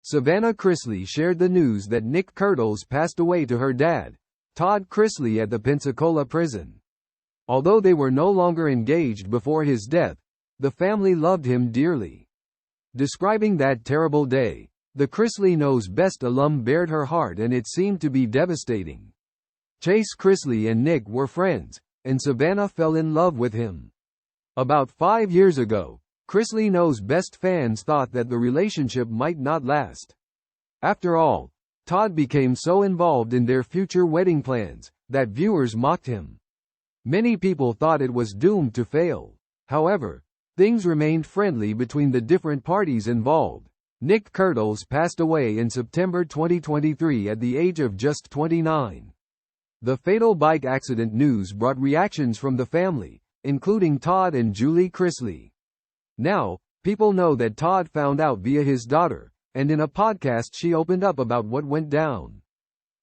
Savannah Chrisley shared the news that Nic Kerdiles passed away to her dad, Todd Chrisley, at the Pensacola prison. Although they were no longer engaged before his death, the family loved him dearly. Describing that terrible day, the Chrisley Knows Best alum bared her heart, and it seemed to be devastating. Chase Chrisley and Nic were friends, and Savannah fell in love with him. About 5 years ago, Chrisley Knows Best fans thought that the relationship might not last. After all, Todd became so involved in their future wedding plans that viewers mocked him. Many people thought it was doomed to fail. However, things remained friendly between the different parties involved. Nic Kerdiles passed away in September 2023 at the age of just 29. The fatal bike accident news brought reactions from the family, including Todd and Julie Chrisley. Now, people know that Todd found out via his daughter, and in a podcast she opened up about what went down.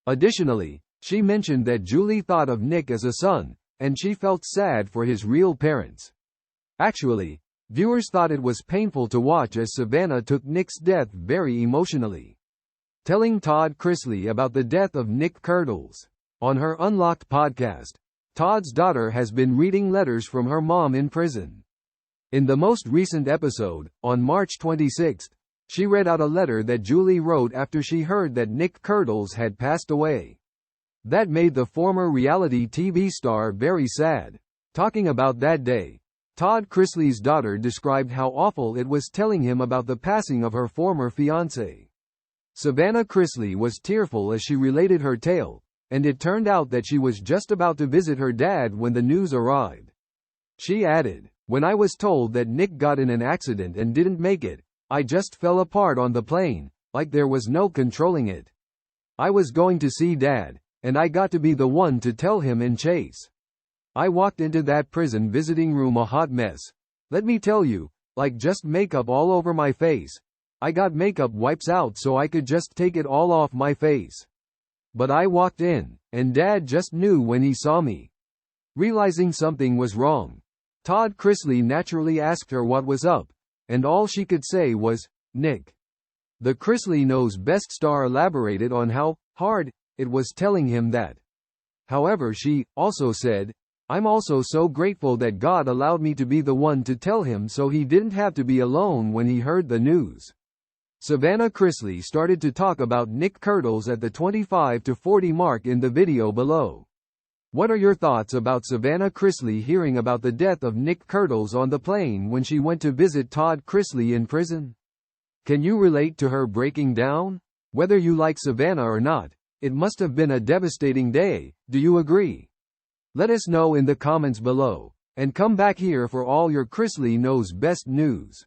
Additionally, she mentioned that Julie thought of Nic as a son, and she felt sad for his real parents. Actually, viewers thought it was painful to watch as Savannah took Nic's death very emotionally. Telling Todd Chrisley about the death of Nic Kerdiles. On her Unlocked podcast, Todd's daughter has been reading letters from her mom in prison. In the most recent episode, on March 26, she read out a letter that Julie wrote after she heard that Nic Kerdiles had passed away. That made the former reality TV star very sad. Talking about that day, Todd Chrisley's daughter described how awful it was telling him about the passing of her former fiancé. Savannah Chrisley was tearful as she related her tale, and it turned out that she was just about to visit her dad when the news arrived. She added, "When I was told that Nic got in an accident and didn't make it, I just fell apart on the plane, like there was no controlling it. I was going to see Dad, and I got to be the one to tell him and Chase. I walked into that prison visiting room a hot mess. Let me tell you, like just makeup all over my face. I got makeup wipes out so I could just take it all off my face. But I walked in, and Dad just knew when he saw me." Realizing something was wrong, Todd Chrisley naturally asked her what was up, and all she could say was, "Nic." The Chrisley Knows Best star elaborated on how hard it was telling him that. However, she also said, "I'm also so grateful that God allowed me to be the one to tell him so he didn't have to be alone when he heard the news." Savannah Chrisley started to talk about Nic Kerdiles at the 25 to 40 mark in the video below. What are your thoughts about Savannah Chrisley hearing about the death of Nic Kerdiles on the plane when she went to visit Todd Chrisley in prison? Can you relate to her breaking down? Whether you like Savannah or not, it must have been a devastating day. Do you agree? Let us know in the comments below, and come back here for all your Chrisley Knows Best news.